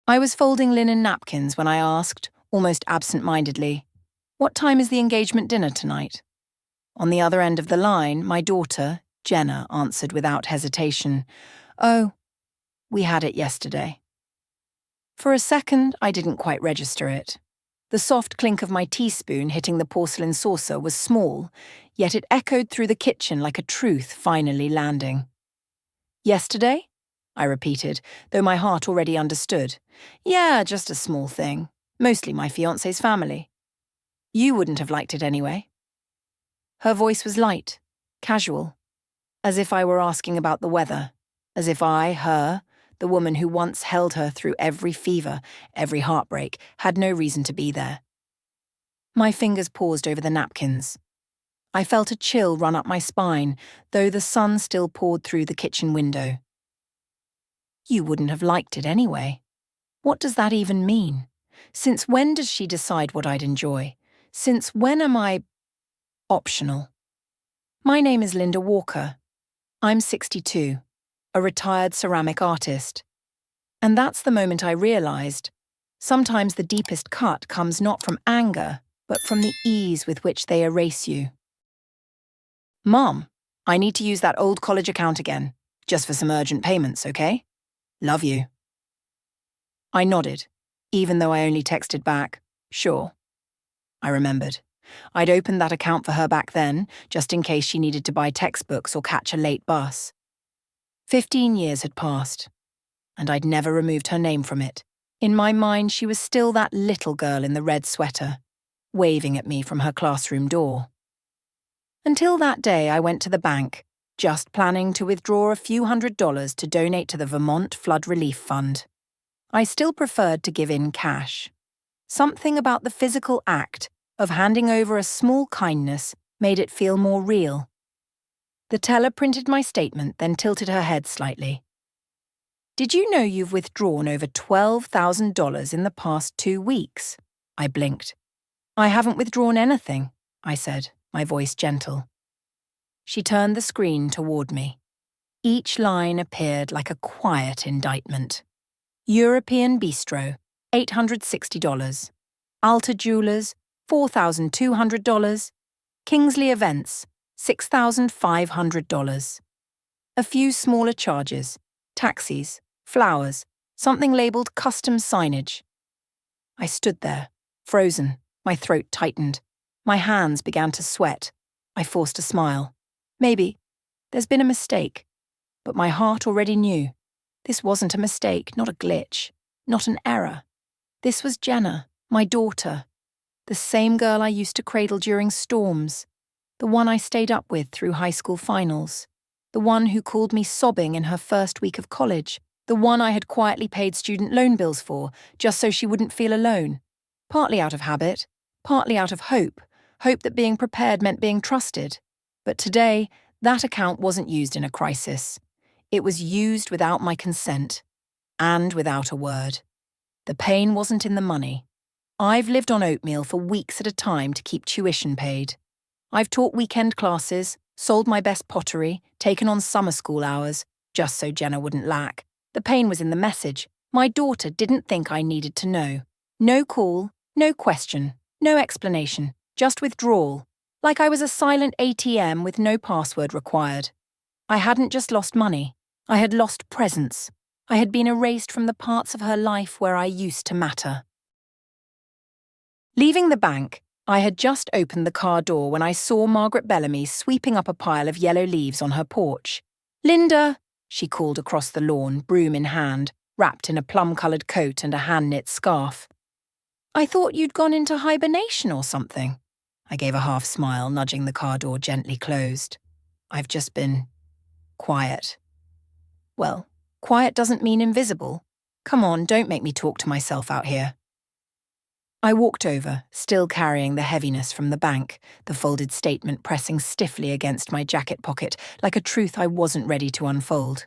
I was folding linen napkins when I asked, almost absent-mindedly, "What time is the engagement dinner tonight?" On the other end of the line, my daughter, Jenna, answered without hesitation, "Oh, we had it yesterday." For a second, I didn't quite register it. The soft clink of my teaspoon hitting the porcelain saucer was small, yet it echoed through the kitchen like a truth finally landing. "Yesterday?" I repeated, though my heart already understood. "Yeah, just a small thing. Mostly my fiancé's family. You wouldn't have liked it anyway." Her voice was light, casual, as if I were asking about the weather, as if I, her, the woman who once held her through every fever, every heartbreak, had no reason to be there. My fingers paused over the napkins. I felt a chill run up my spine, though the sun still poured through the kitchen window. You wouldn't have liked it anyway. What does that even mean? Since when does she decide what I'd enjoy? Since when am I optional? My name is Linda Walker. I'm 62, a retired ceramic artist. And that's the moment I realized, sometimes the deepest cut comes not from anger, but from the ease with which they erase you. "Mom, I need to use that old college account again, just for some urgent payments, okay? Love you." I nodded, even though I only texted back, "Sure." I remembered. I'd opened that account for her back then, just in case she needed to buy textbooks or catch a late bus. 15 years had passed, and I'd never removed her name from it. In my mind, she was still that little girl in the red sweater, waving at me from her classroom door. Until that day, I went to the bank, just planning to withdraw a few $100s to donate to the Vermont Flood Relief Fund. I still preferred to give in cash. Something about the physical act of handing over a small kindness made it feel more real. The teller printed my statement, then tilted her head slightly. "Did you know you've withdrawn over $12,000 in the past 2 weeks?" I blinked. "I haven't withdrawn anything," I said, my voice gentle. She turned the screen toward me. Each line appeared like a quiet indictment. European Bistro, $860. Alta Jewelers, $4,200. Kingsley Events, $6,500. A few smaller charges, taxis, flowers, something labelled custom signage. I stood there, frozen, my throat tightened. My hands began to sweat. I forced a smile. Maybe there's been a mistake, but my heart already knew. This wasn't a mistake, not a glitch, not an error. This was Jenna, my daughter, the same girl I used to cradle during storms, the one I stayed up with through high school finals, the one who called me sobbing in her first week of college, the one I had quietly paid student loan bills for, just so she wouldn't feel alone, partly out of habit, partly out of hope that being prepared meant being trusted. But today, that account wasn't used in a crisis. It was used without my consent, and without a word. The pain wasn't in the money. I've lived on oatmeal for weeks at a time to keep tuition paid. I've taught weekend classes, sold my best pottery, taken on summer school hours, just so Jenna wouldn't lack. The pain was in the message. My daughter didn't think I needed to know. No call, no question, no explanation, just withdrawal. Like I was a silent ATM with no password required. I hadn't just lost money. I had lost presence. I had been erased from the parts of her life where I used to matter. Leaving the bank, I had just opened the car door when I saw Margaret Bellamy sweeping up a pile of yellow leaves on her porch. "Linda," she called across the lawn, broom in hand, wrapped in a plum-coloured coat and a hand-knit scarf. "I thought you'd gone into hibernation or something." I gave a half smile, nudging the car door gently closed. "I've just been quiet." "Well, quiet doesn't mean invisible. Come on, don't make me talk to myself out here." I walked over, still carrying the heaviness from the bank, the folded statement pressing stiffly against my jacket pocket like a truth I wasn't ready to unfold.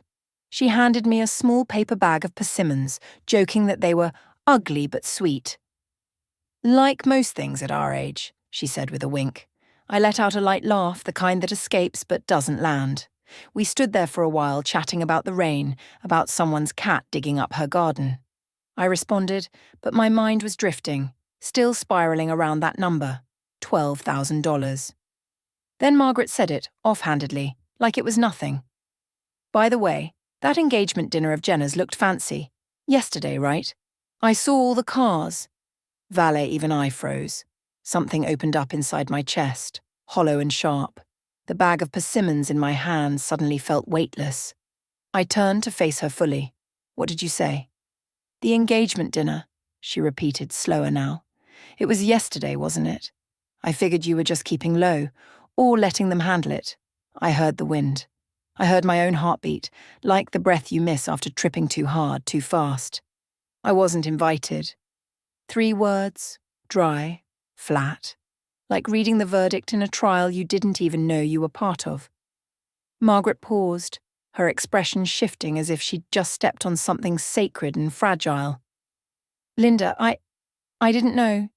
She handed me a small paper bag of persimmons, joking that they were ugly but sweet. "Like most things at our age," she said with a wink. I let out a light laugh, the kind that escapes but doesn't land. We stood there for a while chatting about the rain, about someone's cat digging up her garden. I responded, but my mind was drifting, still spiraling around that number, $12,000. Then Margaret said it, offhandedly, like it was nothing. By the way, that engagement dinner of Jenna's looked fancy. Yesterday, right? I saw all the cars. Valet, even I froze. Something opened up inside my chest, hollow and sharp. The bag of persimmons in my hand suddenly felt weightless. I turned to face her fully. What did you say? The engagement dinner, she repeated, slower now. It was yesterday, wasn't it? I figured you were just keeping low, or letting them handle it. I heard the wind. I heard my own heartbeat, like the breath you miss after tripping too hard, too fast. I wasn't invited. 3 words, dry, flat, like reading the verdict in a trial you didn't even know you were part of. Margaret paused, her expression shifting as if she'd just stepped on something sacred and fragile. Linda, I didn't know.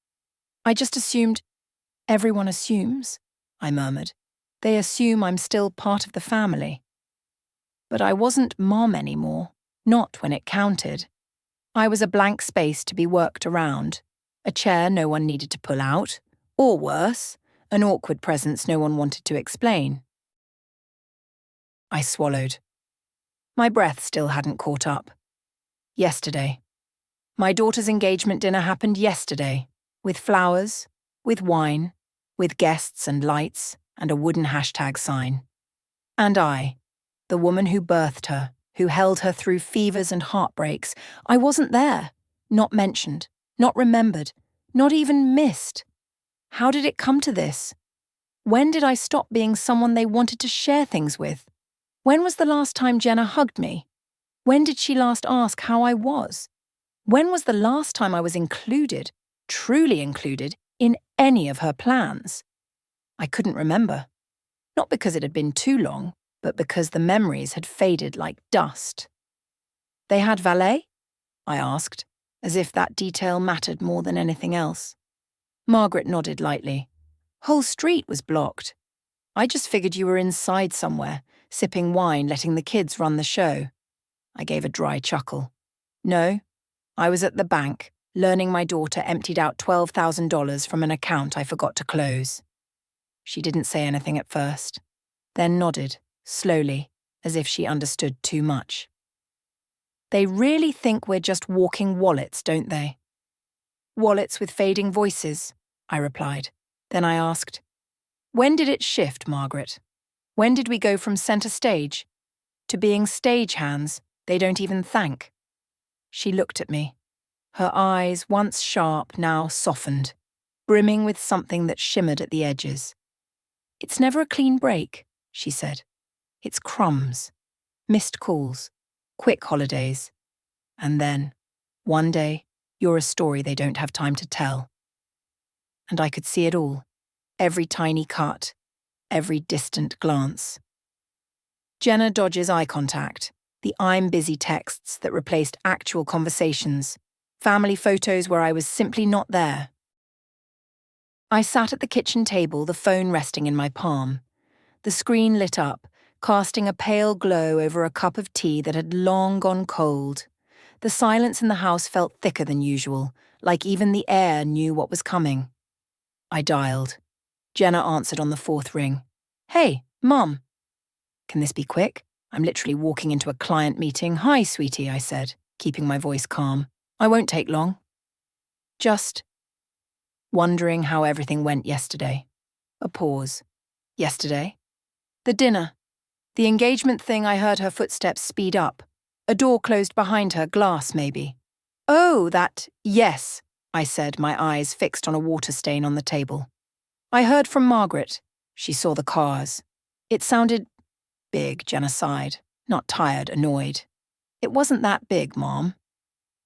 I just assumed. Everyone assumes, I murmured. They assume I'm still part of the family. But I wasn't Mom anymore, not when it counted. I was a blank space to be worked around, a chair no one needed to pull out, or worse, an awkward presence no one wanted to explain. I swallowed. My breath still hadn't caught up. Yesterday. My daughter's engagement dinner happened yesterday, with flowers, with wine, with guests and lights, and a wooden hashtag sign. And I, the woman who birthed her, who held her through fevers and heartbreaks, I wasn't there, not mentioned, not remembered, not even missed. How did it come to this? When did I stop being someone they wanted to share things with? When was the last time Jenna hugged me? When did she last ask how I was? When was the last time I was included, truly included, in any of her plans? I couldn't remember. Not because it had been too long, but because the memories had faded like dust. They had valet? I asked, as if that detail mattered more than anything else. Margaret nodded lightly. Whole street was blocked. I just figured you were inside somewhere, sipping wine, letting the kids run the show. I gave a dry chuckle. No, I was at the bank, learning my daughter emptied out $12,000 from an account I forgot to close. She didn't say anything at first, then nodded, slowly, as if she understood too much. They really think we're just walking wallets, don't they? Wallets with fading voices, I replied. Then I asked, when did it shift, Margaret? When did we go from centre stage to being stagehands they don't even thank? She looked at me. Her eyes, once sharp, now softened, brimming with something that shimmered at the edges. It's never a clean break, she said. It's crumbs, missed calls, quick holidays. And then, one day, you're a story they don't have time to tell. And I could see it all, every tiny cut, every distant glance. Jenna dodges eye contact, the I'm busy texts that replaced actual conversations, family photos where I was simply not there. I sat at the kitchen table, the phone resting in my palm. The screen lit up, casting a pale glow over a cup of tea that had long gone cold. The silence in the house felt thicker than usual, like even the air knew what was coming. I dialed. Jenna answered on the 4th ring. Hey, Mum. Can this be quick? I'm literally walking into a client meeting. Hi, sweetie, I said, keeping my voice calm. I won't take long. Just wondering how everything went yesterday. A pause. Yesterday? The dinner. The engagement thing. I heard her footsteps speed up. A door closed behind her, glass maybe. Oh, that, yes, I said, my eyes fixed on a water stain on the table. I heard from Margaret. She saw the cars. It sounded big, Jenna sighed, not tired, annoyed. It wasn't that big, Mom.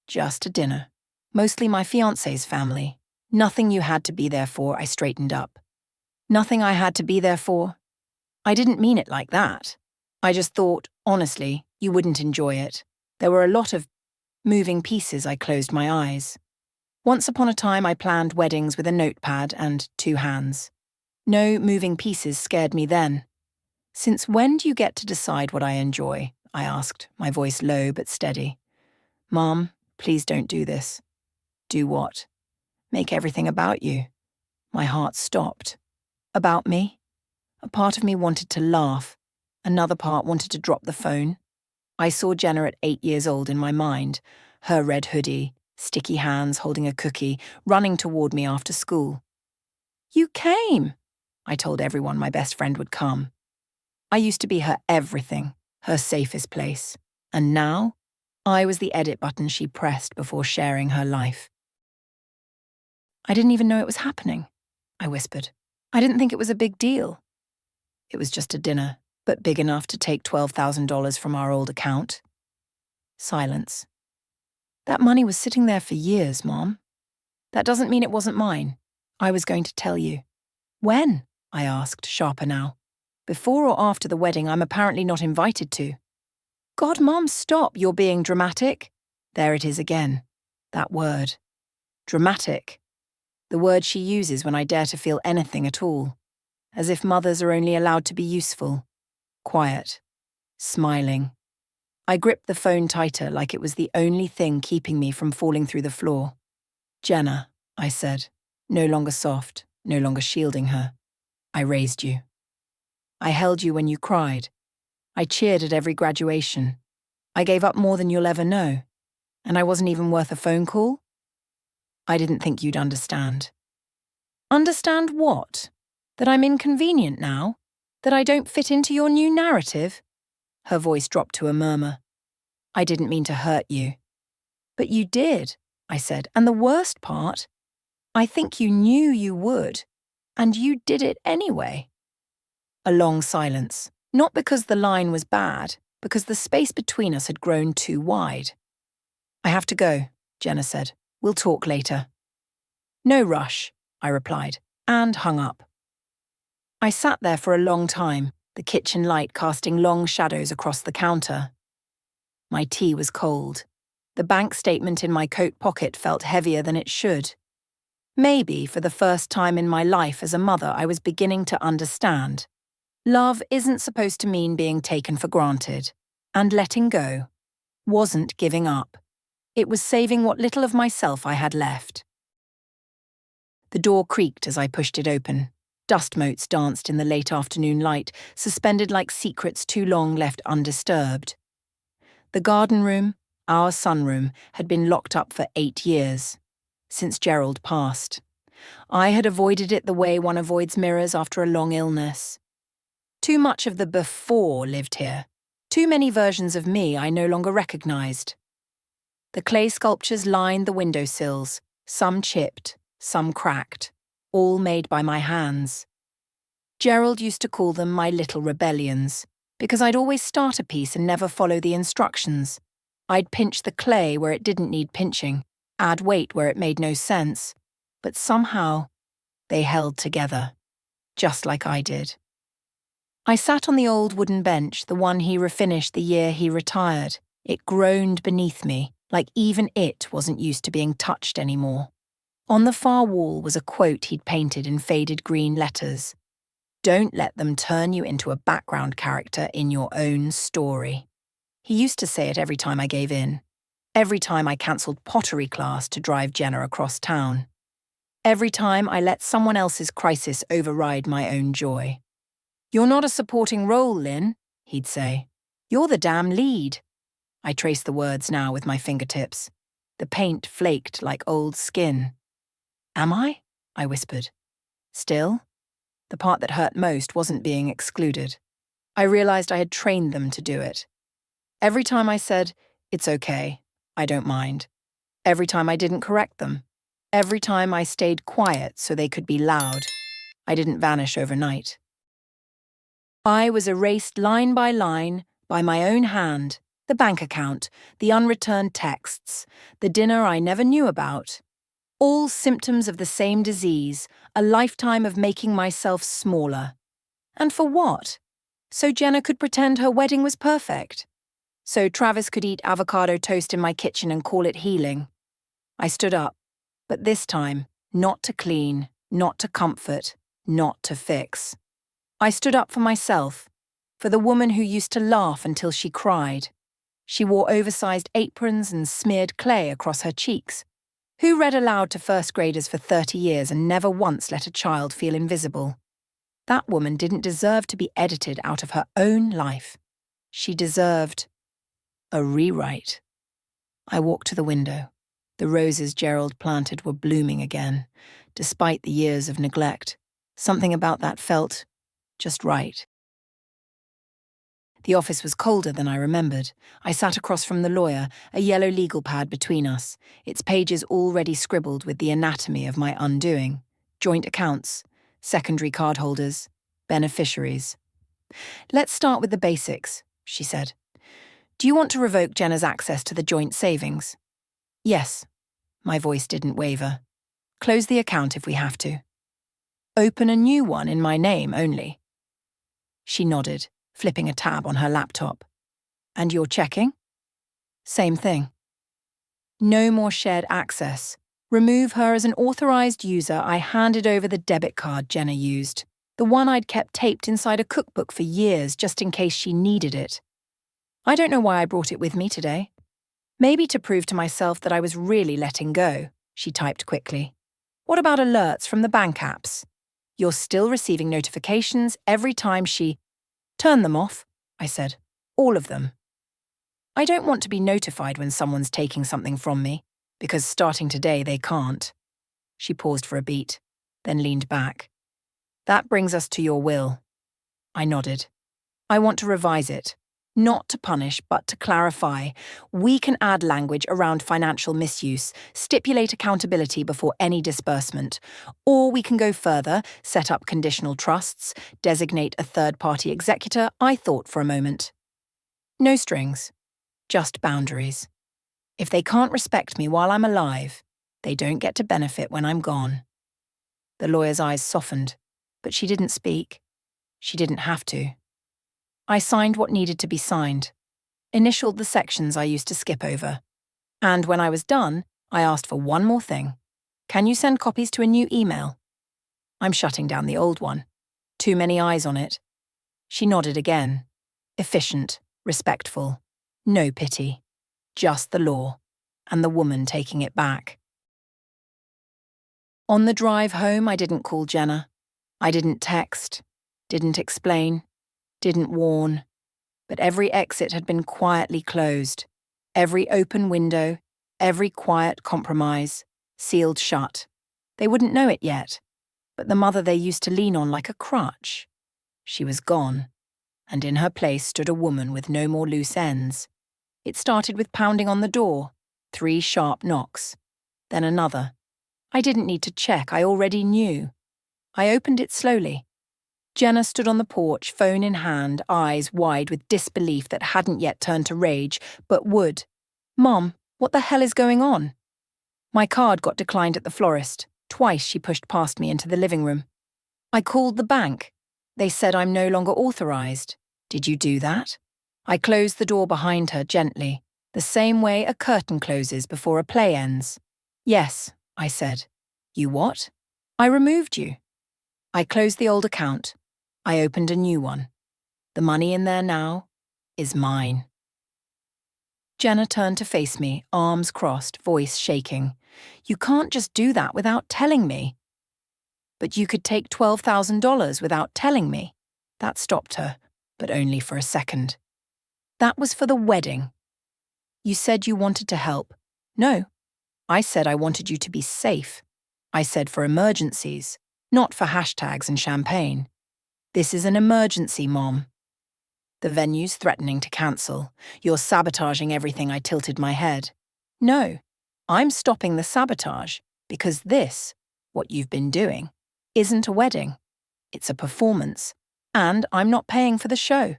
Just a dinner. Mostly my fiancé's family. Nothing you had to be there for, I straightened up. Nothing I had to be there for? I didn't mean it like that. I just thought, honestly, you wouldn't enjoy it. There were a lot of moving pieces. I closed my eyes. Once upon a time I planned weddings with a notepad and 2 hands. No moving pieces scared me then. Since when do you get to decide what I enjoy? I asked, my voice low but steady. Mom, Please don't do this. Do what? Make everything about you. My heart stopped. About me? A part of me wanted to laugh. Another part wanted to drop the phone. I saw Jenna at 8 years old in my mind, her red hoodie, sticky hands holding a cookie, running toward me after school. You came! I told everyone my best friend would come. I used to be her everything, her safest place. And now, I was the edit button she pressed before sharing her life. I didn't even know it was happening, I whispered. I didn't think it was a big deal. It was just a dinner, but big enough to take $12,000 from our old account. Silence. That money was sitting there for years, Mom. That doesn't mean it wasn't mine. I was going to tell you. When? I asked, sharper now. Before or after the wedding I'm apparently not invited to. God, Mom, stop, you're being dramatic. There it is again. That word. Dramatic. The word she uses when I dare to feel anything at all. As if mothers are only allowed to be useful. Quiet. Smiling. I gripped the phone tighter like it was the only thing keeping me from falling through the floor. Jenna, I said, no longer soft, no longer shielding her. I raised you. I held you when you cried. I cheered at every graduation. I gave up more than you'll ever know. And I wasn't even worth a phone call? I didn't think you'd understand. Understand what? That I'm inconvenient now? That I don't fit into your new narrative? Her voice dropped to a murmur. I didn't mean to hurt you. But you did, I said, and the worst part, I think you knew you would, and you did it anyway. A long silence, not because the line was bad, because the space between us had grown too wide. I have to go, Jenna said. We'll talk later. No rush, I replied, and hung up. I sat there for a long time, the kitchen light casting long shadows across the counter. My tea was cold. The bank statement in my coat pocket felt heavier than it should. Maybe, for the first time in my life as a mother, I was beginning to understand. Love isn't supposed to mean being taken for granted. And letting go wasn't giving up. It was saving what little of myself I had left. The door creaked as I pushed it open. Dust motes danced in the late afternoon light, suspended like secrets too long left undisturbed. The garden room, our sunroom, had been locked up for 8 years, since Gerald passed. I had avoided it the way one avoids mirrors after a long illness. Too much of the before lived here. Too many versions of me I no longer recognized. The clay sculptures lined the windowsills, some chipped, some cracked, all made by my hands. Gerald used to call them my little rebellions, because I'd always start a piece and never follow the instructions. I'd pinch the clay where it didn't need pinching, add weight where it made no sense, but somehow they held together, just like I did. I sat on the old wooden bench, the one he refinished the year he retired. It groaned beneath me, like even it wasn't used to being touched anymore. On the far wall was a quote he'd painted in faded green letters. Don't let them turn you into a background character in your own story. He used to say it every time I gave in. Every time I cancelled pottery class to drive Jenna across town. Every time I let someone else's crisis override my own joy. You're not a supporting role, Lynn, he'd say. You're the damn lead. I traced the words now with my fingertips. The paint flaked like old skin. Am I? I whispered. Still? The part that hurt most wasn't being excluded. I realized I had trained them to do it. Every time I said, it's okay, I don't mind. Every time I didn't correct them. Every time I stayed quiet so they could be loud. I didn't vanish overnight. I was erased line by my own hand, the bank account, the unreturned texts, the dinner I never knew about. All symptoms of the same disease, a lifetime of making myself smaller. And for what? So Jenna could pretend her wedding was perfect. So Travis could eat avocado toast in my kitchen and call it healing. I stood up, but this time, not to clean, not to comfort, not to fix. I stood up for myself, for the woman who used to laugh until she cried. She wore oversized aprons and smeared clay across her cheeks. Who read aloud to first graders for 30 years and never once let a child feel invisible? That woman didn't deserve to be edited out of her own life. She deserved a rewrite. I walked to the window. The roses Gerald planted were blooming again, despite the years of neglect. Something about that felt just right. The office was colder than I remembered. I sat across from the lawyer, a yellow legal pad between us, its pages already scribbled with the anatomy of my undoing. Joint accounts, secondary cardholders, beneficiaries. Let's start with the basics, she said. Do you want to revoke Jenna's access to the joint savings? Yes. My voice didn't waver. Close the account if we have to. Open a new one in my name only. She nodded, flipping a tab on her laptop. And you're checking? Same thing. No more shared access. Remove her as an authorized user. I handed over the debit card Jenna used, the one I'd kept taped inside a cookbook for years just in case she needed it. I don't know why I brought it with me today. Maybe to prove to myself that I was really letting go, she typed quickly. What about alerts from the bank apps? You're still receiving notifications every time she... Turn them off, I said. All of them. I don't want to be notified when someone's taking something from me, because starting today they can't. She paused for a beat, then leaned back. That brings us to your will. I nodded. I want to revise it. Not to punish, but to clarify. We can add language around financial misuse, stipulate accountability before any disbursement. Or we can go further, set up conditional trusts, designate a third-party executor. I thought for a moment. No strings, just boundaries. If they can't respect me while I'm alive, they don't get to benefit when I'm gone. The lawyer's eyes softened, but she didn't speak. She didn't have to. I signed what needed to be signed, initialed the sections I used to skip over. And when I was done, I asked for one more thing. Can you send copies to a new email? I'm shutting down the old one. Too many eyes on it. She nodded again. Efficient, respectful, no pity. Just the law, and the woman taking it back. On the drive home, I didn't call Jenna. I didn't text, didn't explain. Didn't warn, but every exit had been quietly closed. Every open window, every quiet compromise, sealed shut. They wouldn't know it yet, but the mother they used to lean on like a crutch. She was gone, and in her place stood a woman with no more loose ends. It started with pounding on the door, 3 sharp knocks, then another. I didn't need to check, I already knew. I opened it slowly. Jenna stood on the porch, phone in hand, eyes wide with disbelief that hadn't yet turned to rage, but would. Mom, what the hell is going on? My card got declined at the florist. Twice she pushed past me into the living room. I called the bank. They said I'm no longer authorized. Did you do that? I closed the door behind her gently, the same way a curtain closes before a play ends. Yes, I said. You what? I removed you. I closed the old account. I opened a new one. The money in there now is mine. Jenna turned to face me, arms crossed, voice shaking. You can't just do that without telling me. But you could take $12,000 without telling me. That stopped her, but only for a second. That was for the wedding. You said you wanted to help. No, I said I wanted you to be safe. I said for emergencies, not for hashtags and champagne. This is an emergency, Mom. The venue's threatening to cancel. You're sabotaging everything. I tilted my head. No, I'm stopping the sabotage because this, what you've been doing, isn't a wedding. It's a performance, and I'm not paying for the show.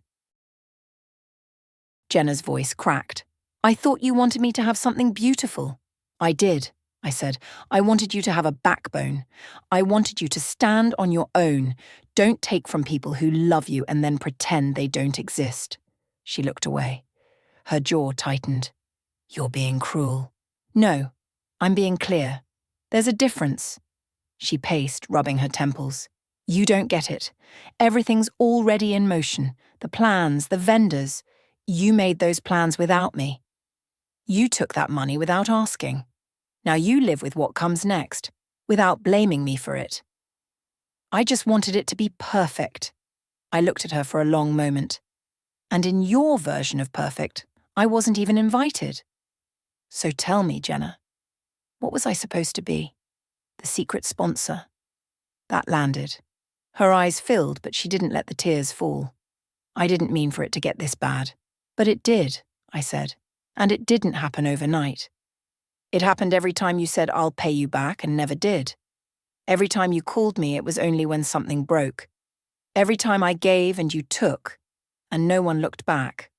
Jenna's voice cracked. I thought you wanted me to have something beautiful. I did. I said, I wanted you to have a backbone. I wanted you to stand on your own. Don't take from people who love you and then pretend they don't exist. She looked away. Her jaw tightened. You're being cruel. No, I'm being clear. There's a difference. She paced, rubbing her temples. You don't get it. Everything's already in motion. The plans, the vendors. You made those plans without me. You took that money without asking. Now you live with what comes next, without blaming me for it. I just wanted it to be perfect. I looked at her for a long moment. And in your version of perfect, I wasn't even invited. So tell me, Jenna, what was I supposed to be? The secret sponsor? That landed. Her eyes filled, but she didn't let the tears fall. I didn't mean for it to get this bad. But it did, I said. And it didn't happen overnight. It happened every time you said I'll pay you back and never did. Every time you called me, it was only when something broke. Every time I gave and you took, and no one looked back.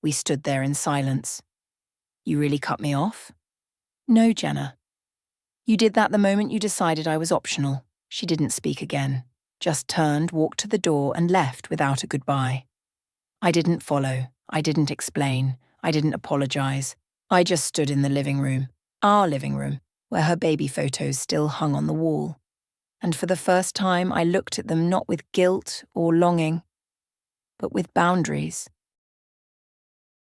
We stood there in silence. You really cut me off? No, Jenna. You did that the moment you decided I was optional. She didn't speak again, just turned, walked to the door, and left without a goodbye. I didn't follow. I didn't explain. I didn't apologize. I just stood in the living room, our living room, where her baby photos still hung on the wall. And for the first time, I looked at them not with guilt or longing, but with boundaries.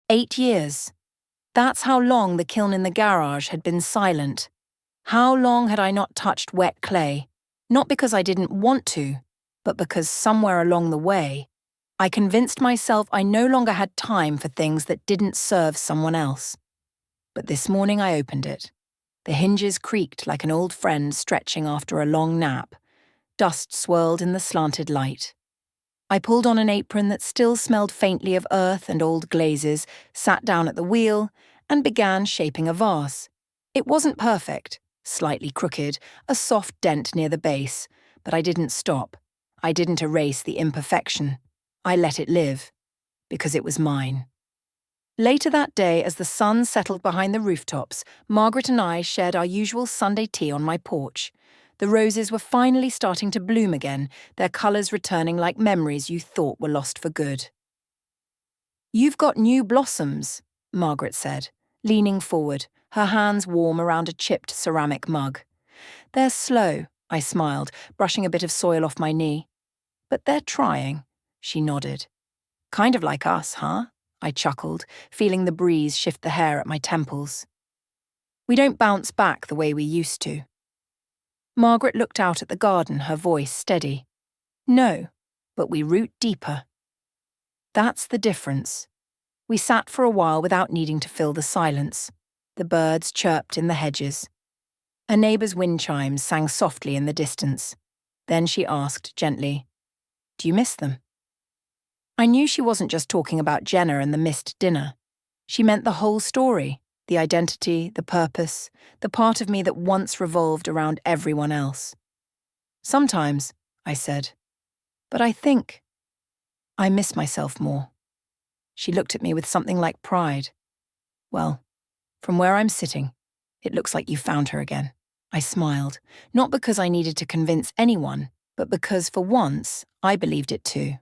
8 years. That's how long the kiln in the garage had been silent. How long had I not touched wet clay? Not because I didn't want to, but because somewhere along the way, I convinced myself I no longer had time for things that didn't serve someone else. But this morning I opened it. The hinges creaked like an old friend stretching after a long nap. Dust swirled in the slanted light. I pulled on an apron that still smelled faintly of earth and old glazes, sat down at the wheel, and began shaping a vase. It wasn't perfect, slightly crooked, a soft dent near the base, but I didn't stop. I didn't erase the imperfection. I let it live, because it was mine. Later that day, as the sun settled behind the rooftops, Margaret and I shared our usual Sunday tea on my porch. The roses were finally starting to bloom again, their colours returning like memories you thought were lost for good. "You've got new blossoms," Margaret said, leaning forward, her hands warm around a chipped ceramic mug. "They're slow," I smiled, brushing a bit of soil off my knee. "But they're trying," she nodded. "Kind of like us, huh?" I chuckled, feeling the breeze shift the hair at my temples. "We don't bounce back the way we used to." Margaret looked out at the garden, her voice steady. "No, but we root deeper." That's the difference. We sat for a while without needing to fill the silence. The birds chirped in the hedges. A neighbour's wind chimes sang softly in the distance. Then she asked gently, "Do you miss them?" I knew she wasn't just talking about Jenna and the missed dinner. She meant the whole story, the identity, the purpose, the part of me that once revolved around everyone else. "Sometimes," I said, "but I think I miss myself more." She looked at me with something like pride. "Well, from where I'm sitting, it looks like you found her again." I smiled, not because I needed to convince anyone, but because for once I believed it too.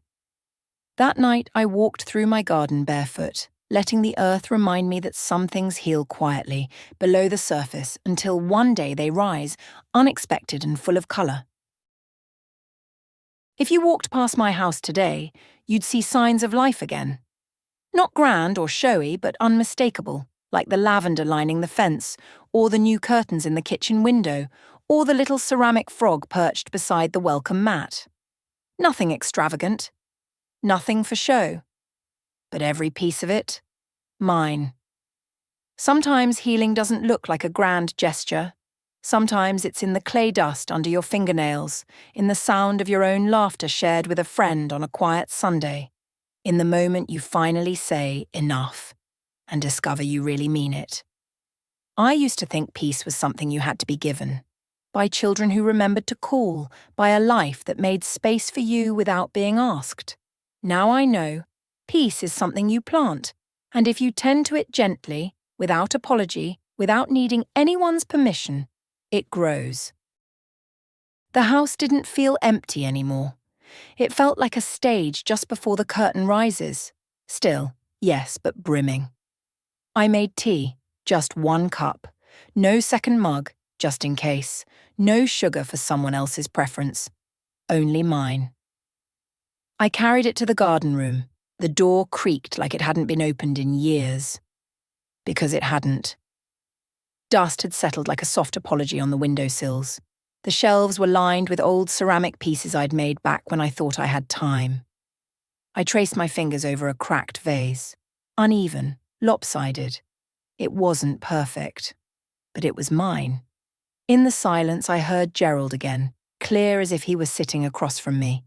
That night I walked through my garden barefoot, letting the earth remind me that some things heal quietly, below the surface, until one day they rise, unexpected and full of colour. If you walked past my house today, you'd see signs of life again. Not grand or showy, but unmistakable, like the lavender lining the fence, or the new curtains in the kitchen window, or the little ceramic frog perched beside the welcome mat. Nothing extravagant. Nothing for show. But every piece of it, mine. Sometimes healing doesn't look like a grand gesture. Sometimes it's in the clay dust under your fingernails, in the sound of your own laughter shared with a friend on a quiet Sunday, in the moment you finally say enough and discover you really mean it. I used to think peace was something you had to be given, by children who remembered to call, by a life that made space for you without being asked. Now I know, peace is something you plant, and if you tend to it gently, without apology, without needing anyone's permission, it grows. The house didn't feel empty anymore. It felt like a stage just before the curtain rises. Still, yes, but brimming. I made tea, just 1 cup. No second mug, just in case. No sugar for someone else's preference. Only mine. I carried it to the garden room. The door creaked like it hadn't been opened in years. Because it hadn't. Dust had settled like a soft apology on the windowsills. The shelves were lined with old ceramic pieces I'd made back when I thought I had time. I traced my fingers over a cracked vase. Uneven, lopsided. It wasn't perfect. But it was mine. In the silence, I heard Gerald again, clear as if he was sitting across from me.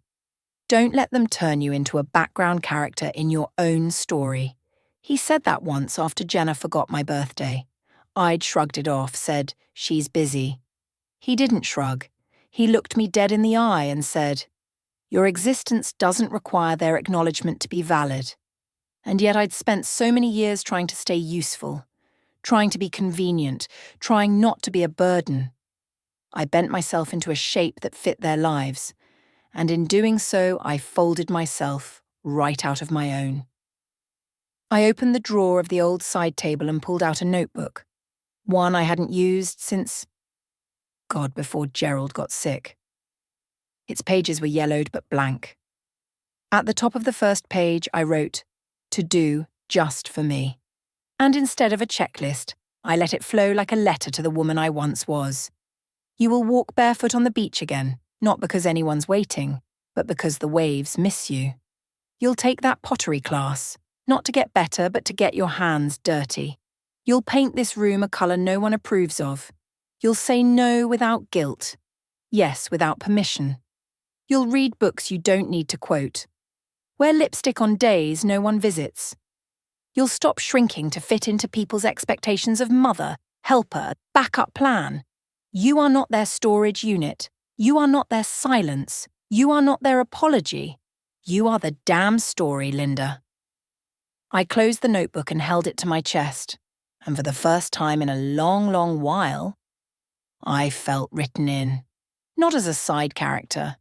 Don't let them turn you into a background character in your own story. He said that once after Jenna forgot my birthday. I'd shrugged it off, said, she's busy. He didn't shrug. He looked me dead in the eye and said, your existence doesn't require their acknowledgement to be valid. And yet I'd spent so many years trying to stay useful, trying to be convenient, trying not to be a burden. I bent myself into a shape that fit their lives, and in doing so I folded myself right out of my own. I opened the drawer of the old side table and pulled out a notebook, one I hadn't used since, God, before Gerald got sick. Its pages were yellowed but blank. At the top of the first page I wrote, to do just for me. And instead of a checklist, I let it flow like a letter to the woman I once was. You will walk barefoot on the beach again, not because anyone's waiting, but because the waves miss you. You'll take that pottery class, not to get better, but to get your hands dirty. You'll paint this room a colour no one approves of. You'll say no without guilt, yes without permission. You'll read books you don't need to quote. Wear lipstick on days no one visits. You'll stop shrinking to fit into people's expectations of mother, helper, backup plan. You are not their storage unit. You are not their silence. You are not their apology. You are the damn story, Linda. I closed the notebook and held it to my chest, and for the first time in a long, long while, I felt written in, not as a side character,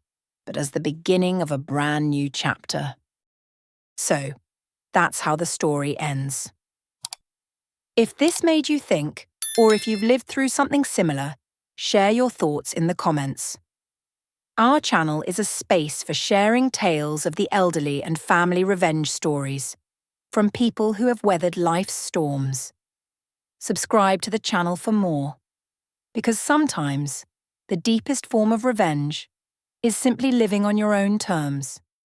but as the beginning of a brand new chapter. So, that's how the story ends. If this made you think, or if you've lived through something similar, share your thoughts in the comments. Our channel is a space for sharing tales of the elderly and family revenge stories from people who have weathered life's storms. Subscribe to the channel for more, because sometimes the deepest form of revenge is simply living on your own terms.